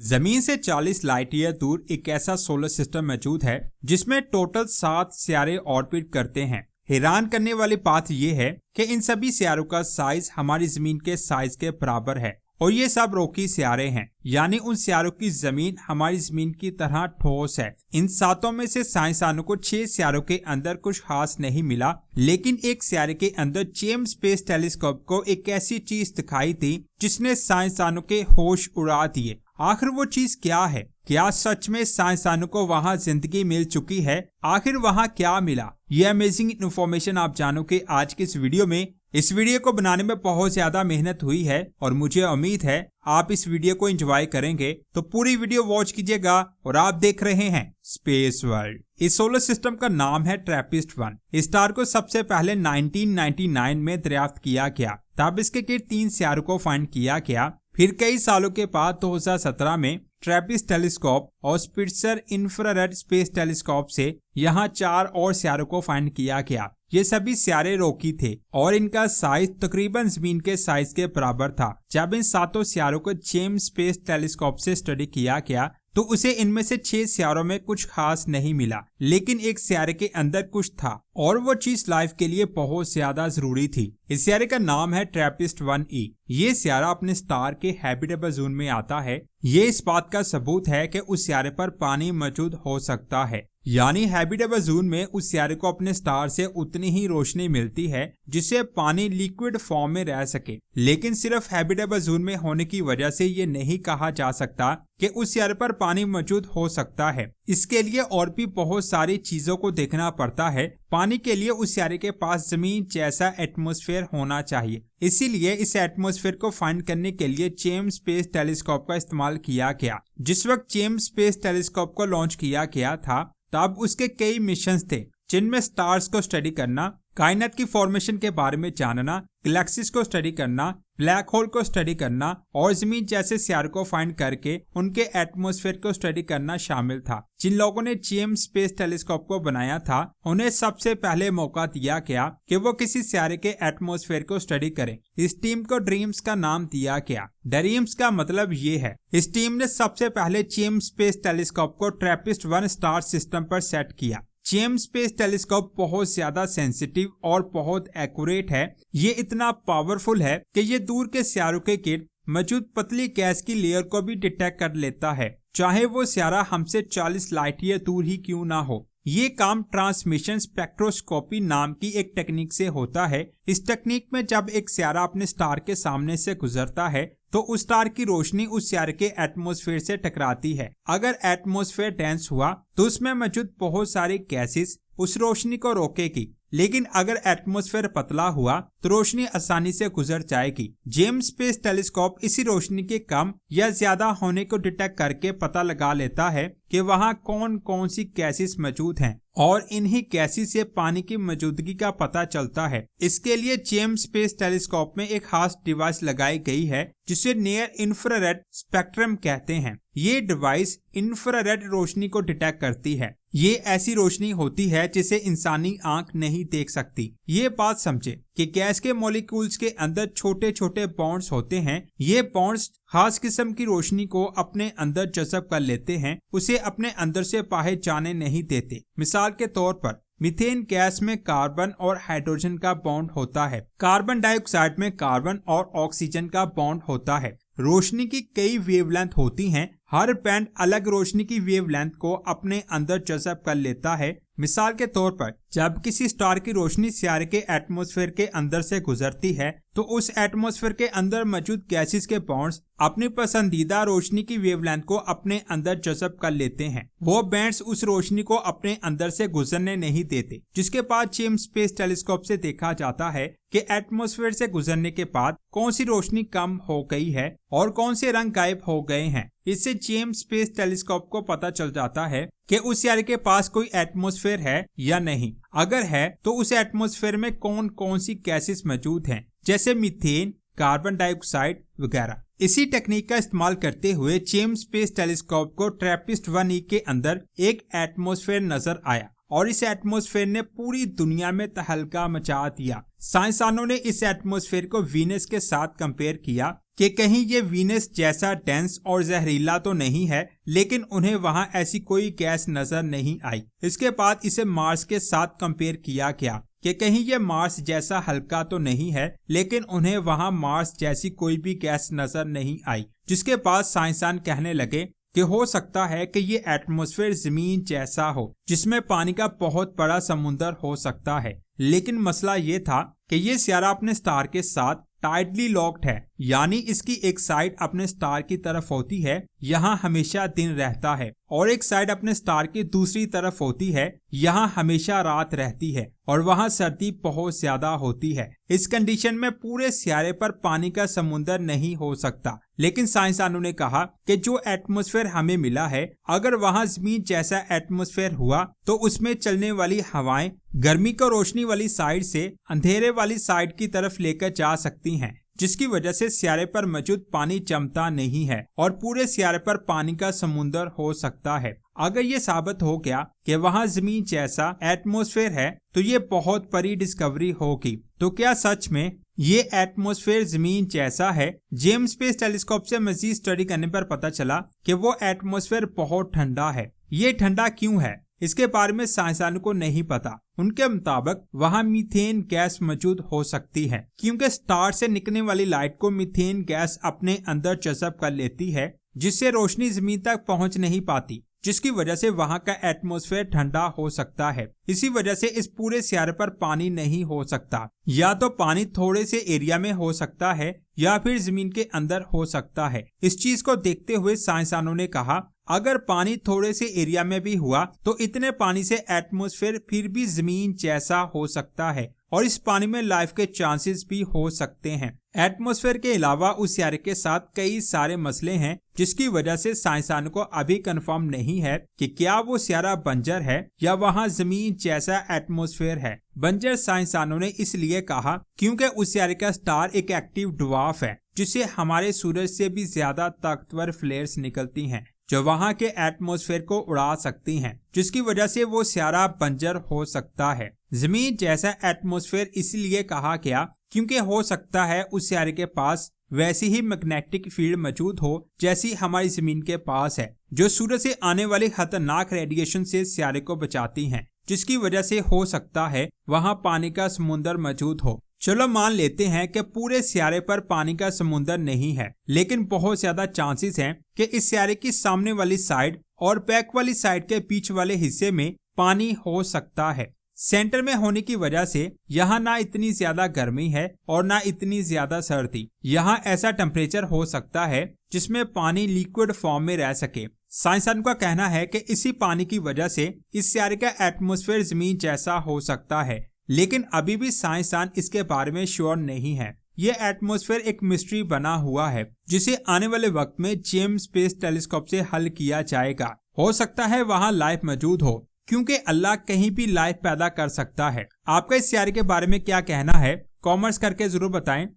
जमीन से 40 light year दूर एक ऐसा सोलर सिस्टम मौजूद है जिसमें टोटल 7 सितारे ऑर्बिट करते हैं। हैरान करने वाली बात यह है कि इन सभी सितारों का साइज हमारी जमीन के साइज के बराबर है और ये सब रोकी सितारे हैं, यानी उन सितारों की जमीन हमारी जमीन की तरह ठोस है। इन 7 में से साइंसदानों को 6 सितारों के अंदर कुछ खास नहीं मिला, लेकिन एक सितारे के अंदर जेम्स स्पेस टेलीस्कोप को एक ऐसी चीज दिखाई थी जिसने साइंसदानों के होश उड़ा दिए। आखिर वो चीज क्या है? क्या सच में साइंसदानों को वहां जिंदगी मिल चुकी है? आखिर वहां क्या मिला? ये अमेजिंग इन्फॉर्मेशन आप जानोगे आज के इस वीडियो में। इस वीडियो को बनाने में बहुत ज्यादा मेहनत हुई है और मुझे उम्मीद है आप इस वीडियो को एंजॉय करेंगे, तो पूरी वीडियो वॉच कीजिएगा। और आप देख रहे हैं स्पेस वर्ल्ड। इस सोलर सिस्टम का नाम है ट्रैपिस्ट-1। इस स्टार को सबसे पहले 1999 में दरियाफ्त किया गया, तब इसके गिर्द 3 सितारों को फाइंड किया गया। फिर कई सालों के बाद 2017 में ट्रैपिस्ट टेलीस्कोप और स्पिट्जर इंफ्रारेड स्पेस टेलीस्कोप से यहाँ 4 और सितारों को फाइंड किया गया। ये सभी सितारे रोकी थे और इनका साइज तकरीबन जमीन के साइज के बराबर था। जब इन 7 सितारों को जेम्स स्पेस टेलीस्कोप से स्टडी किया गया तो उसे इनमें से 6 सितारों में कुछ खास नहीं मिला, लेकिन एक सितारे के अंदर कुछ था और वो चीज लाइफ के लिए बहुत ज्यादा जरूरी थी। इस सितारे का नाम है ट्रैपिस्ट-1e। ये सितारा अपने स्टार के हैबिटेबल जोन में आता है। ये इस बात का सबूत है कि उस सितारे पर पानी मौजूद हो सकता है, यानी हैबिटेबल जोन में उस सितारे को अपने स्टार से उतनी ही रोशनी मिलती है जिससे पानी लिक्विड फॉर्म में रह सके। लेकिन सिर्फ हैबिटेबल जोन में होने की वजह से ये नहीं कहा जा सकता कि उस सितारे पर पानी मौजूद हो सकता है। इसके लिए और भी बहुत सारी चीजों को देखना पड़ता है। पानी के लिए उस सितारे के पास जमीन जैसा एटमॉस्फेयर होना चाहिए। इसीलिए इस एटमॉस्फेयर को फाइंड करने के लिए जेम्स स्पेस टेलीस्कोप का इस्तेमाल किया गया। जिस वक्त जेम्स स्पेस टेलीस्कोप को लॉन्च किया गया था तब उसके कई मिशंस थे, जिनमें स्टार्स को स्टडी करना, कायनात की फॉर्मेशन के बारे में जानना, गैलेक्सीज को स्टडी करना, ब्लैक होल को स्टडी करना और जमीन जैसे सितारों को फाइंड करके उनके एटमॉस्फेयर को स्टडी करना शामिल था। जिन लोगों ने जेम्स स्पेस टेलीस्कोप को बनाया था उन्हें सबसे पहले मौका दिया गया कि वो किसी सितारे के एटमॉस्फेयर को स्टडी करें। इस टीम को ड्रीम्स का नाम दिया गया। ड्रीम्स का मतलब ये है। इस टीम ने सबसे पहले जेम्स स्पेस टेलीस्कोप को ट्रैपिस्ट-1 स्टार सिस्टम पर सेट किया। जेम्स स्पेस टेलीस्कोप बहुत ज्यादा सेंसिटिव और बहुत एक्यूरेट है। ये इतना पावरफुल है कि ये दूर के सितारों के गिर्द मौजूद पतली गैस की लेयर को भी डिटेक्ट कर लेता है, चाहे वो सितारा हमसे 40 लाइट ईयर दूर ही क्यों ना हो। ये काम ट्रांसमिशन स्पेक्ट्रोस्कोपी नाम की एक टेक्निक से होता है। इस टेक्निक में जब एक सितारा अपने स्टार के सामने से गुजरता है तो उस स्टार की रोशनी उस सितारे के एटमॉस्फेयर से टकराती है। अगर एटमॉस्फेयर डेंस हुआ तो उसमें मौजूद बहुत सारी गैसेस उस रोशनी को रोकेगी, लेकिन अगर एटमॉस्फेयर पतला हुआ तो रोशनी आसानी से गुजर जाएगी। जेम्स स्पेस टेलीस्कोप इसी रोशनी के कम या ज्यादा होने को डिटेक्ट करके पता लगा लेता है कि वहां कौन कौन सी गैसेस मौजूद हैं और इन्हीं गैसेस से पानी की मौजूदगी का पता चलता है। इसके लिए जेम्स स्पेस टेलीस्कोप में एक खास डिवाइस लगाई गई है जिसे नियर इंफ्रारेड स्पेक्ट्रम कहते हैं। ये डिवाइस इंफ्रारेड रोशनी को डिटेक्ट करती है। ये ऐसी रोशनी होती है जिसे इंसानी आंख नहीं देख सकती। ये बात समझे कि गैस के मॉलिक्यूल्स के अंदर छोटे छोटे बॉन्ड्स होते हैं। ये बॉन्ड्स खास किस्म की रोशनी को अपने अंदर जज़ब कर लेते हैं, उसे अपने अंदर से बाहर जाने नहीं देते। मिसाल के तौर पर मीथेन गैस में कार्बन और हाइड्रोजन का बॉन्ड होता है। कार्बन डाइऑक्साइड में कार्बन और ऑक्सीजन का बॉन्ड होता है। रोशनी की कई वेवलेंथ होती हैं। हर बैंड अलग रोशनी की वेवलेंथ को अपने अंदर जज़ब कर लेता है। मिसाल के तौर पर जब किसी स्टार की रोशनी सितारे के एटमॉस्फेयर के अंदर से गुजरती है तो उस एटमॉस्फेयर के अंदर मौजूद गैसेस के बॉन्ड्स अपनी पसंदीदा रोशनी की वेवलेंथ को अपने अंदर जज़ब कर लेते हैं। वो बैंड्स उस रोशनी को अपने अंदर से गुजरने नहीं देते, जिसके बाद जेम्स स्पेस टेलीस्कोप से देखा जाता है कि एटमॉस्फेयर से गुजरने के बाद कौन सी रोशनी कम हो गई है और कौन से रंग गायब हो गए हैं। इससे जेम्स स्पेस टेलीस्कोप को पता चल जाता है कि उस सितारे के पास कोई एटमॉस्फेयर है या नहीं। अगर है तो उस एटमॉस्फेयर में कौन कौन सी गैसेस मौजूद हैं, जैसे मीथेन, कार्बन डाइऑक्साइड वगैरह। इसी टेक्निक का इस्तेमाल करते हुए जेम्स स्पेस टेलीस्कोप को ट्रैपिस्ट-1e के अंदर एक एटमॉस्फेयर नजर आया और इस एटमॉस्फेयर ने पूरी दुनिया में तहलका मचा दिया। साइंसदानों ने इस एटमॉस्फेयर को वीनस के साथ कंपेयर किया कि कहीं ये वीनस जैसा डेंस और जहरीला तो नहीं है, लेकिन उन्हें वहां ऐसी कोई गैस नजर नहीं आई। इसके बाद इसे मार्स के साथ कंपेयर किया गया कि कहीं ये मार्स जैसा हल्का तो नहीं है, लेकिन उन्हें वहां मार्स जैसी कोई भी गैस नजर नहीं आई। जिसके बाद साइंसदान कहने लगे कि हो सकता है कि ये एटमॉस्फेयर जमीन जैसा हो, जिसमें पानी का बहुत बड़ा समुंदर हो सकता है। लेकिन मसला ये था कि ये सियारा अपने स्टार के साथ टाइटली लॉक्ड है, यानी इसकी एक साइड अपने स्टार की तरफ होती है, यहाँ हमेशा दिन रहता है, और एक साइड अपने स्टार की दूसरी तरफ होती है, यहाँ हमेशा रात रहती है, और वहाँ सर्दी बहुत ज्यादा होती है। इस कंडीशन में पूरे सियारे पर पानी का समुंदर नहीं हो सकता। लेकिन साइंसदानों ने कहा कि जो एटमॉस्फेयर हमें मिला है, अगर वहाँ जमीन जैसा एटमॉस्फेयर हुआ तो उसमें चलने वाली हवाएं गर्मी को रोशनी वाली साइड से अंधेरे वाली साइड की तरफ लेकर जा सकती हैं, जिसकी वजह से सियारे पर मौजूद पानी जमता नहीं है और पूरे सियारे पर पानी का समुंदर हो सकता है। अगर ये साबित हो गया कि वहाँ जमीन जैसा एटमॉस्फेयर है तो ये बहुत बड़ी डिस्कवरी होगी। तो क्या सच में ये एटमॉस्फेयर जमीन जैसा है? जेम्स स्पेस टेलीस्कोप से मजीद स्टडी करने पर पता चला कि वो एटमॉस्फेयर बहुत ठंडा है। ये ठंडा क्यों है, इसके बारे में साइंसदानों को नहीं पता। उनके मुताबिक वहाँ मीथेन गैस मौजूद हो सकती है, क्योंकि स्टार से निकलने वाली लाइट को मीथेन गैस अपने अंदर जज़ब कर लेती है, जिससे रोशनी जमीन तक पहुँच नहीं पाती, जिसकी वजह से वहाँ का एटमॉस्फेयर ठंडा हो सकता है। इसी वजह से इस पूरे सियारे पर पानी नहीं हो सकता। या तो पानी थोड़े से एरिया में हो सकता है या फिर जमीन के अंदर हो सकता है। इस चीज को देखते हुए साइंसदानों ने कहा, अगर पानी थोड़े से एरिया में भी हुआ तो इतने पानी से एटमॉस्फेयर फिर भी जमीन जैसा हो सकता है और इस पानी में लाइफ के चांसेस भी हो सकते हैं। एटमॉस्फेयर के अलावा उस सियारे के साथ कई सारे मसले हैं, जिसकी वजह से साइंसदानों को अभी कंफर्म नहीं है कि क्या वो सियारा बंजर है या वहाँ जमीन जैसा एटमॉस्फेयर है। बंजर साइंसदानों ने इसलिए कहा क्योंकि उस सियारे का स्टार एक एक्टिव ड्वार्फ है, जिससे हमारे सूरज से भी ज्यादा ताकतवर फ्लेयर्स निकलती हैं, जो वहाँ के एटमॉस्फेयर को उड़ा सकती हैं, जिसकी वजह से वो सियारा बंजर हो सकता है। जमीन जैसा एटमॉस्फेयर इसलिए कहा गया क्योंकि हो सकता है उस सियारे के पास वैसी ही मैग्नेटिक फील्ड मौजूद हो जैसी हमारी जमीन के पास है, जो सूरज से आने वाली खतरनाक रेडिएशन से सियारे को बचाती हैं, जिसकी वजह से हो सकता है वहाँ पानी का समुंदर मौजूद हो। चलो मान लेते हैं कि पूरे सियारे पर पानी का समुंदर नहीं है, लेकिन बहुत ज्यादा चांसेस हैं कि इस सियारे की सामने वाली साइड और बैक वाली साइड के बीच वाले हिस्से में पानी हो सकता है। सेंटर में होने की वजह से यहाँ ना इतनी ज्यादा गर्मी है और ना इतनी ज्यादा सर्दी। यहाँ ऐसा टेम्परेचर हो सकता है जिसमें पानी लिक्विड फॉर्म में रह सके। साइंसदानों का कहना है कि इसी पानी की वजह से इस सियारे का एटमॉस्फेयर जमीन जैसा हो सकता है, लेकिन अभी भी साइंसदान इसके बारे में श्योर नहीं है। ये एटमॉस्फेयर एक मिस्ट्री बना हुआ है, जिसे आने वाले वक्त में जेम्स स्पेस टेलीस्कोप से हल किया जाएगा। हो सकता है वहाँ लाइफ मौजूद हो, क्योंकि अल्लाह कहीं भी लाइफ पैदा कर सकता है। आपका इस सियारे के बारे में क्या कहना है, कमेंट्स करके जरूर बताएं।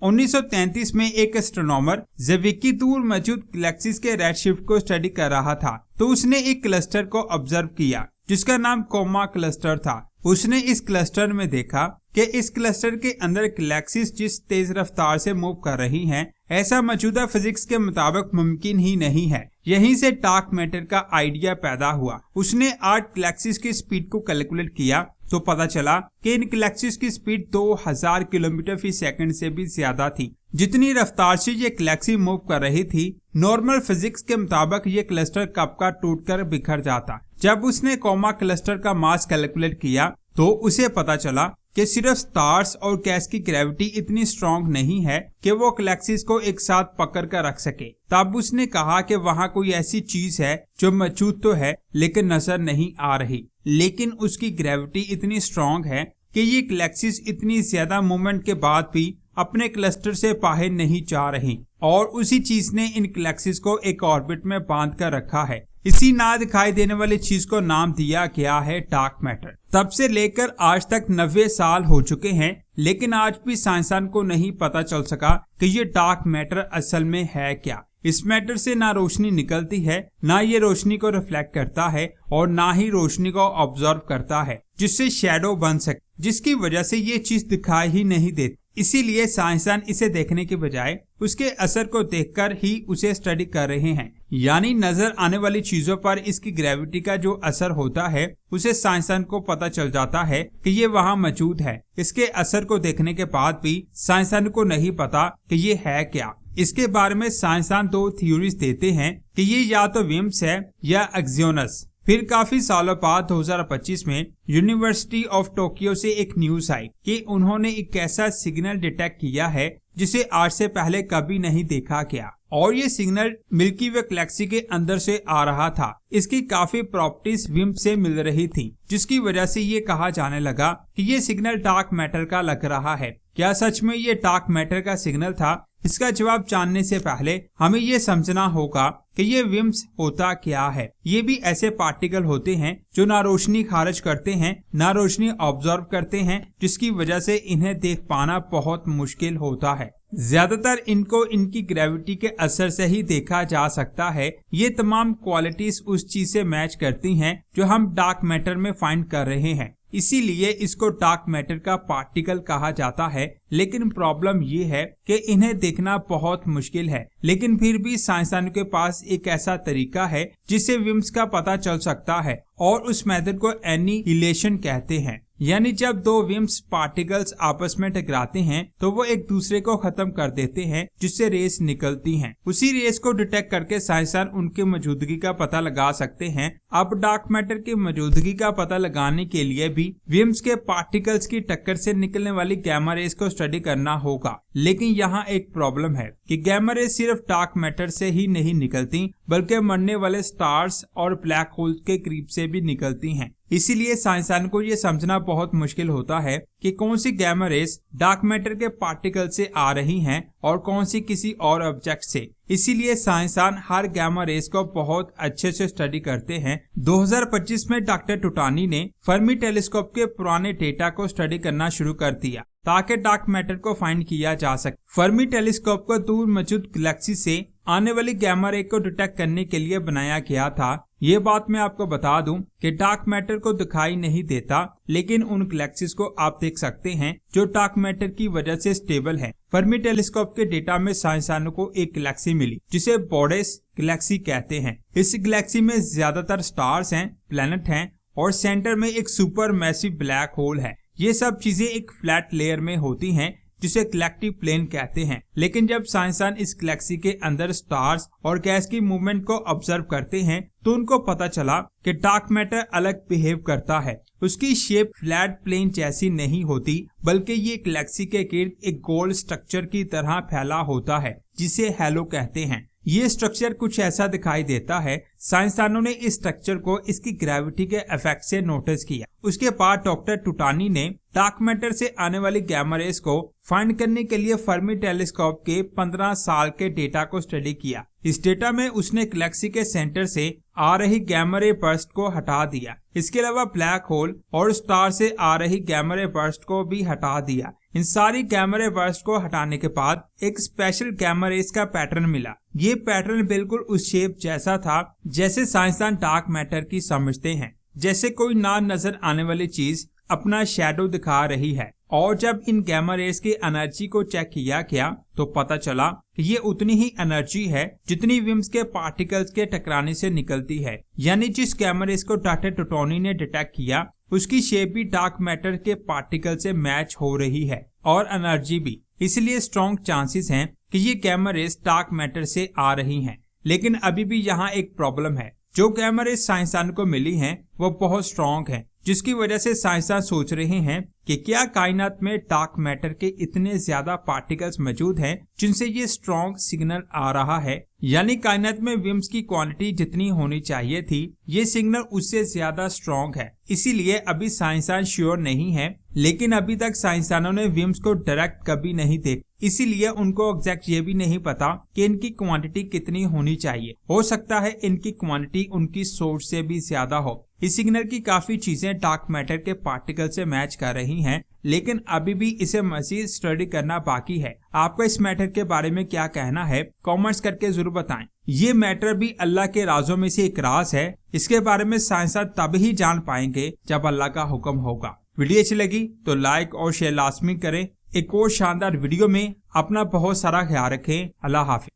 1933 में एक एस्ट्रोनॉमर ज़्विकी दूर मौजूद गैलेक्सीज के रेडशिफ्ट को स्टडी कर रहा था, तो उसने एक क्लस्टर को ऑब्जर्व किया जिसका नाम कोमा क्लस्टर था। उसने इस क्लस्टर में देखा कि इस क्लस्टर के अंदर गैलेक्सीज जिस तेज रफ्तार से मूव कर रही हैं, ऐसा मौजूदा फिजिक्स के मुताबिक मुमकिन ही नहीं है। यहीं से डार्क मैटर का आइडिया पैदा हुआ। उसने 8 गैलेक्सीज की स्पीड को कैलकुलेट किया तो पता चला कि इन गैलेक्सीज की स्पीड 2000 किलोमीटर फी सेकंड से भी ज्यादा थी। जितनी रफ्तार से ये गैलेक्सी मूव कर रही थी, नॉर्मल फिजिक्स के मुताबिक ये क्लस्टर कब का टूटकर बिखर जाता। जब उसने कोमा क्लस्टर का मास कैलकुलेट किया तो उसे पता चला कि सिर्फ स्टार्स और गैस की ग्रेविटी इतनी स्ट्रॉन्ग नहीं है कि वो गैलेक्सीज को एक साथ पकड़ कर रख सके। तब उसने कहा कि वहाँ कोई ऐसी चीज है जो मौजूद तो है लेकिन नजर नहीं आ रही, लेकिन उसकी ग्रेविटी इतनी स्ट्रॉन्ग है कि ये गैलेक्सीज इतनी ज्यादा मूवमेंट के बाद भी अपने क्लस्टर से बाहर नहीं जा रही, और उसी चीज ने इन गैलेक्सीज को एक ऑर्बिट में बांध कर रखा है। इसी ना दिखाई देने वाली चीज को नाम दिया गया है डार्क मैटर। तब से लेकर आज तक 90 साल हो चुके हैं, लेकिन आज भी साइंसदान को नहीं पता चल सका कि ये डार्क मैटर असल में है क्या। इस मैटर से ना रोशनी निकलती है, ना ये रोशनी को रिफ्लेक्ट करता है और ना ही रोशनी को ऑब्जर्व करता है, जिससे शैडो बन सके, जिसकी वजह से ये चीज दिखाई ही नहीं देती। इसीलिए साइंसदान इसे देखने के बजाय उसके असर को देखकर ही उसे स्टडी कर रहे हैं। यानी नजर आने वाली चीजों पर इसकी ग्रेविटी का जो असर होता है उसे साइंसदान को पता चल जाता है कि ये वहाँ मौजूद है। इसके असर को देखने के बाद भी साइंसदान को नहीं पता कि ये है क्या। इसके बारे में साइंसदान दो थ्योरीज देते हैं कि ये या तो विम्प्स है या एक्सियोनस। फिर काफी सालों बाद 2025 में यूनिवर्सिटी ऑफ टोक्यो से एक न्यूज आई कि उन्होंने एक ऐसा सिग्नल डिटेक्ट किया है जिसे आज से पहले कभी नहीं देखा गया, और ये सिग्नल मिल्की वे गैलेक्सी के अंदर से आ रहा था। इसकी काफी प्रॉपर्टीज विम्प से मिल रही थी, जिसकी वजह से ये कहा जाने लगा कि ये सिग्नल डार्क मैटर का लग रहा है। क्या सच में ये डार्क मैटर का सिग्नल था? इसका जवाब जानने से पहले हमें ये समझना होगा कि ये विम्प्स होता क्या है। ये भी ऐसे पार्टिकल होते हैं जो ना रोशनी खारिज करते हैं, ना रोशनी ऑब्जर्व करते हैं, जिसकी वजह से इन्हें देख पाना बहुत मुश्किल होता है। ज्यादातर इनको इनकी ग्रेविटी के असर से ही देखा जा सकता है। ये तमाम क्वालिटीज उस चीज से मैच करती हैं जो हम डार्क मैटर में फाइंड कर रहे हैं। इसीलिए इसको डार्क मैटर का पार्टिकल कहा जाता है। लेकिन प्रॉब्लम ये है कि इन्हें देखना बहुत मुश्किल है। लेकिन फिर भी साइंसदानों के पास एक ऐसा तरीका है जिससे विम्प्स का पता चल सकता है, और उस मेथड को एनिहिलेशन कहते हैं। यानी जब दो विम्प्स पार्टिकल्स आपस में टकराते हैं तो वो एक दूसरे को खत्म कर देते हैं, जिससे रेस निकलती हैं। उसी रेस को डिटेक्ट करके साइंसदान उनकी मौजूदगी का पता लगा सकते हैं। अब डार्क मैटर की मौजूदगी का पता लगाने के लिए भी विम्प्स के पार्टिकल्स की टक्कर से निकलने वाली गैमा रेस को स्टडी करना होगा। लेकिन यहाँ एक प्रॉब्लम है कि गैमा रेस सिर्फ डार्क मैटर से ही नहीं निकलती, बल्कि मरने वाले स्टार्स और ब्लैक होल के करीब से भी निकलती हैं। इसीलिए साइंसदान को ये समझना बहुत मुश्किल होता है कि कौन सी गैमा रेस डार्क मैटर के पार्टिकल से आ रही हैं और कौन सी किसी और ऑब्जेक्ट से। इसीलिए साइंसदान हर गैमा रेस को बहुत अच्छे से स्टडी करते हैं। 2025 में डॉक्टर टुटानी ने फर्मी टेलीस्कोप के पुराने डेटा को स्टडी करना शुरू कर दिया ताकि डार्क मैटर को फाइंड किया जा सके। फर्मी टेलीस्कोप को दूर मौजूद गैलेक्सी से आने वाली गैमा रे को डिटेक्ट करने के लिए बनाया गया था। ये बात मैं आपको बता दूं कि डार्क मैटर को दिखाई नहीं देता, लेकिन उन गैलेक्सीज को आप देख सकते हैं जो डार्क मैटर की वजह से स्टेबल है। फर्मी टेलीस्कोप के डेटा में साइंसदानों को एक गैलेक्सी मिली जिसे बोडेस गैलेक्सी कहते हैं। इस गैलेक्सी में ज्यादातर स्टार्स हैं, प्लैनेट हैं और सेंटर में एक सुपर मैसिव ब्लैक होल है। ये सब चीजें एक फ्लैट लेयर में होती हैं जिसे कलेक्टिव प्लेन कहते हैं। लेकिन जब साइंसदान इस गैलेक्सी के अंदर स्टार्स और गैस की मूवमेंट को ऑब्जर्व करते हैं तो उनको पता चला कि डार्क मैटर अलग बिहेव करता है। उसकी शेप फ्लैट प्लेन जैसी नहीं होती, बल्कि ये गैलेक्सी के गिर्द एक गोल स्ट्रक्चर की तरह फैला होता है जिसे हैलो कहते हैं। ये स्ट्रक्चर कुछ ऐसा दिखाई देता है। साइंसदानों ने इस स्ट्रक्चर को इसकी ग्रेविटी के इफेक्ट से नोटिस किया। उसके बाद डॉक्टर टुटानी ने डार्क मैटर से आने वाली गैमा रेस को फाइंड करने के लिए फर्मी टेलीस्कोप के 15 साल के डेटा को स्टडी किया। इस डेटा में उसने गैलेक्सी के सेंटर से आ रही गैमा रे बर्स्ट को हटा दिया। इसके अलावा ब्लैक होल और स्टार से आ रही गैमा रे बर्स्ट को भी हटा दिया। इन सारी गैमा रे बर्स्ट को हटाने के बाद एक स्पेशल गैमा रेस का पैटर्न मिला। ये पैटर्न बिल्कुल उस शेप जैसा था जैसे साइंसदान डार्क मैटर की समझते हैं, जैसे कोई ना नजर आने वाली चीज अपना शैडो दिखा रही है। और जब इन गैमा रेस की एनर्जी को चेक किया गया तो पता चला कि ये उतनी ही एनर्जी है जितनी विम्प्स के पार्टिकल्स के टकराने से निकलती है। यानी जिस गैमा रेस को डॉक्टर टुटानी ने डिटेक्ट किया उसकी शेप भी डार्क मैटर के पार्टिकल से मैच हो रही है और एनर्जी भी। इसलिए स्ट्रॉन्ग चांसेस हैं कि ये गैमा रेस डार्क मैटर से आ रही हैं। लेकिन अभी भी यहाँ एक प्रॉब्लम है। जो गैमा रेस साइंसदान को मिली हैं वो बहुत स्ट्रॉन्ग है, जिसकी वजह से साइंसदान सोच रहे हैं कि क्या कायनात में डार्क मैटर के इतने ज्यादा पार्टिकल्स मौजूद हैं जिनसे ये स्ट्रॉन्ग सिग्नल आ रहा है। यानी कायनात में विम्प्स की क्वांटिटी जितनी होनी चाहिए थी ये सिग्नल उससे ज्यादा स्ट्रॉन्ग है। इसीलिए अभी साइंसदान श्योर नहीं है, लेकिन अभी तक साइंसदानों ने विम्प्स को डायरेक्ट कभी नहीं देखा। इसीलिए उनको एग्जैक्ट ये भी नहीं पता कि इनकी क्वांटिटी कितनी होनी चाहिए। हो सकता है इनकी क्वांटिटी उनकी सोच से भी ज्यादा हो। इस सिग्नल की काफी चीजें डार्क मैटर के पार्टिकल से मैच कर रही हैं, लेकिन अभी भी इसे मजीद स्टडी करना बाकी है। आपका इस मैटर के बारे में क्या कहना है, कमेंट्स करके जरूर बताएं। ये मैटर भी अल्लाह के राजों में से एक राज है। इसके बारे में साइंसदान तब ही जान पाएंगे जब अल्लाह का हुक्म होगा। वीडियो अच्छी लगी तो लाइक और शेयर लाजमी करें। एक और शानदार वीडियो में अपना बहुत सारा ख्याल रखें। अल्लाह हाफिज।